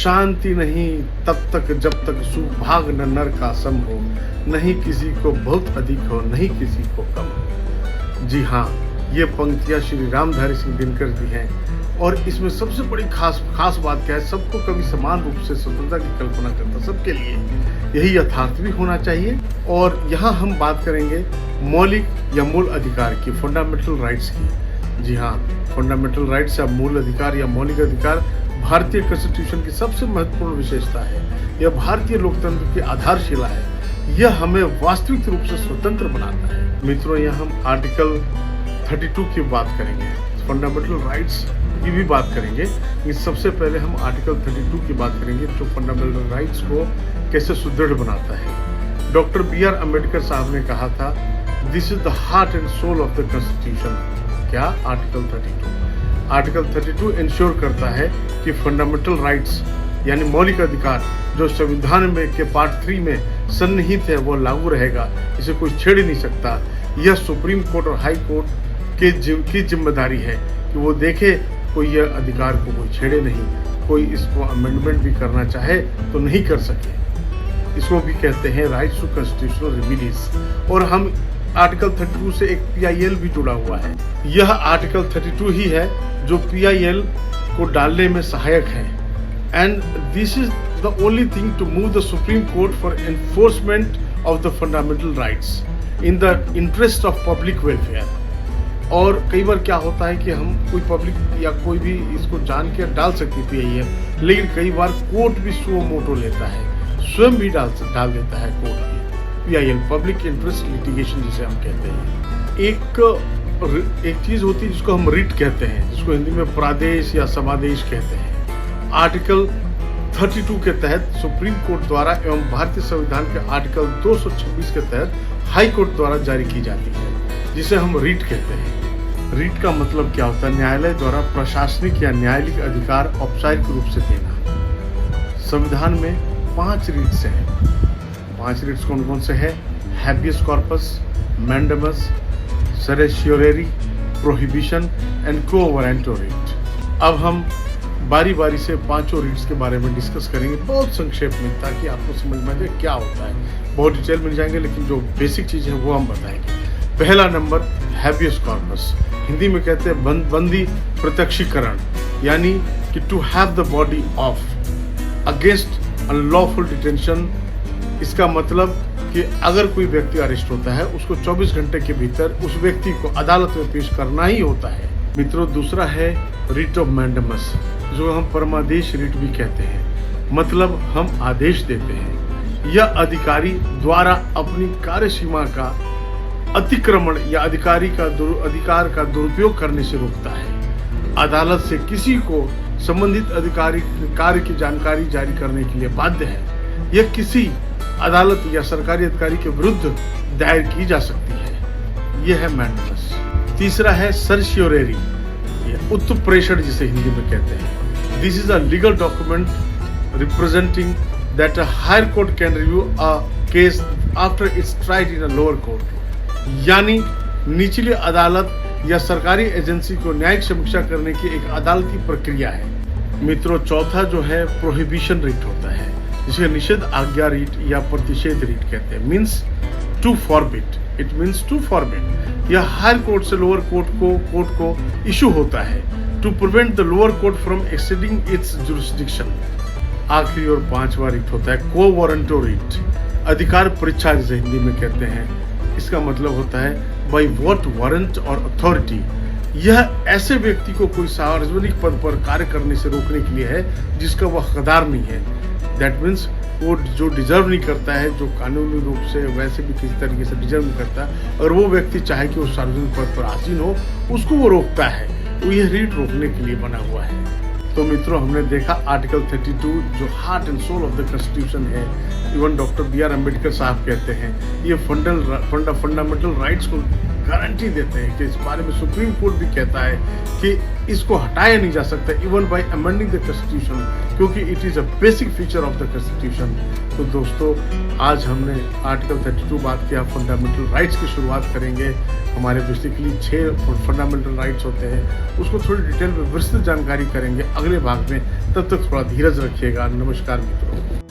शांति नहीं तब तक जब तक सुभाग न नर का सम हो, नहीं किसी को बहुत अधिक हो, नहीं किसी को कम हो। जी हाँ, ये पंक्तियाँ श्री रामधारी सिंह दिनकर दी हैं और इसमें सबसे बड़ी खास बात क्या है, सबको कभी समान रूप से स्वतंत्रता की कल्पना करता सबके लिए, यही यथार्थ भी होना चाहिए। और यहाँ हम बात करेंगे मौलिक या मूल अधिकार की, फंडामेंटल राइट्स की। जी हाँ, फंडामेंटल राइट्स या मूल अधिकार या मौलिक अधिकार भारतीय कॉन्स्टिट्यूशन की सबसे महत्वपूर्ण विशेषता है। यह भारतीय लोकतंत्र की आधारशिला है। यह हमें वास्तविक रूप से स्वतंत्र बनाता है। मित्रों, यहाँ हम आर्टिकल 32 की बात करेंगे, फंडामेंटल राइट्स की भी बात करेंगे। इस सबसे पहले हम आर्टिकल 32 की बात करेंगे, जो फंडामेंटल राइट्स को कैसे सुदृढ़ बनाता है। Doctor B.R. अम्बेडकर साहब ने कहा था, this is the heart and soul of the constitution. क्या? आर्टिकल 32। आर्टिकल 32 इंश्योर करता है कि फंडामेंटल राइट्स यानी मौलिक अधिकार जो संविधान में के पार्ट 3 में सन्निहित है वो लागू रहेगा, इसे कोई छेड़ ही नहीं सकता। यह सुप्रीम कोर्ट और हाई कोर्ट की जिम्मेदारी है कि वो देखे कोई यह अधिकार को कोई छेड़े नहीं, कोई इसको अमेंडमेंट भी करना चाहे तो नहीं कर सके। इसको भी कहते हैं राइट्स टू कॉन्स्टिट्यूशनल रेमेडीज। और हम आर्टिकल 32 से एक PIL भी जुड़ा हुआ है। यह आर्टिकल 32 ही है जो PIL को डालने में सहायक है। And this is the only thing to move the supreme court for enforcement of the fundamental rights in the interest of public welfare. और कई बार क्या होता है कि हम कोई पब्लिक या कोई भी इसको जान के डाल सकती है PIL, लेकिन कई बार कोर्ट भी सुओ मोटो लेता है, स्वयं भी डाल देता है कोर्ट भी PIL, पब्लिक इंटरेस्ट लिटिगेशन जिसे हम कहते हैं। एक चीज होती है जिसको हम रिट कहते हैं, जिसको हिंदी में प्रादेश या समादेश कहते हैं। आर्टिकल 32 के तहत सुप्रीम कोर्ट द्वारा एवं भारतीय संविधान के आर्टिकल 226 के तहत हाई कोर्ट द्वारा जारी की जाती है, जिसे हम रिट कहते हैं। रिट का मतलब क्या होता है? न्यायालय द्वारा प्रशासनिक या न्यायालयिक अधिकार औपचारिक रूप से देना। संविधान में 5 रिट्स हैं। 5 रिट्स कौन कौन से हैं? Habeas corpus, mandamus, certiorari, prohibition and quo warranto writ. अब हम बारी बारी से 5 रिट्स के बारे में डिस्कस करेंगे बहुत संक्षेप में, ताकि आपको समझ में आ जाए क्या होता है। बहुत डिटेल मिल जाएंगे, लेकिन जो बेसिक चीज़ है वो हम बताएंगे। पहला नंबर हैबियस कॉर्पस, हिंदी में कहते हैं बंदी प्रत्यक्षीकरण, यानी कि to have the body of against unlawful detention. इसका मतलब कि अगर कोई व्यक्ति अरेस्ट होता है, उसको 24 घंटे के भीतर उस व्यक्ति को अदालत में पेश करना ही होता है। मित्रों, दूसरा है रिट ऑफ मैंडेमस, जो हम परमादेश रिट भी कहते हैं, मतलब हम आदेश देते हैं। यह अधिकारी द्वारा अपनी कार्य सीमा का अतिक्रमण या अधिकार का दुरुपयोग करने से रोकता है। अदालत से किसी को संबंधित अधिकारी कार्य की जानकारी जारी करने के लिए बाध्य है। यह किसी अदालत या सरकारी अधिकारी के विरुद्ध दायर की जा सकती है। यह है मैंडेमस। तीसरा है सर्शियोरेरी, उत्प्रेषण जिसे हिंदी में कहते हैं। This is a legal document representing that a higher court can review a case after it's tried in a lower court. यानी निचली अदालत या सरकारी एजेंसी को न्यायिक समीक्षा करने की एक अदालती प्रक्रिया है। मित्रों, चौथा जो है प्रोहिबिशन रिट होता है, जिसे निषेध आज्ञा रिट या प्रतिषेध रिट कहते हैं। Means to forbid, it means to forbid. यह हायर कोर्ट से लोअर कोर्ट को इशू होता है to prevent the lower court from exceeding its jurisdiction. आखिरी और 5वां रिट होता है को वारंटो रिट, अधिकार परीक्षा जिसे हिंदी में कहते हैं। इसका मतलब होता है बाय व्हाट वारंट और अथॉरिटी। यह ऐसे व्यक्ति को कोई सार्वजनिक पद पर कार्य करने से रोकने के लिए है जिसका वह हकदार नहीं है। दैट मीन्स वो जो डिजर्व नहीं करता है, जो कानूनी रूप से वैसे भी किसी तरीके से डिजर्व नहीं करता, और वो व्यक्ति चाहे कि वो सार्वजनिक पद पर आसीन हो, उसको वो रोकता है। तो यह रीट रोकने के लिए बना हुआ है। तो मित्रों, हमने देखा आर्टिकल 32 जो heart and soul of the constitution है। Even doctor B.R. अम्बेडकर साहब कहते हैं ये फंडामेंटल राइट्स को गारंटी देते हैं कि इस बारे में सुप्रीम कोर्ट भी कहता है कि इसको हटाया नहीं जा सकता even by amending the constitution, क्योंकि it is a basic feature of the constitution. तो दोस्तों, आज हमने आर्टिकल 32 बात किया। फंडामेंटल राइट्स की शुरुआत करेंगे। हमारे बेसिकली 6 फंडामेंटल राइट्स होते हैं, उसको थोड़ी डिटेल में विस्तृत जानकारी करेंगे अगले भाग में। तब तक थोड़ा धीरज रखिएगा। नमस्कार मित्रों।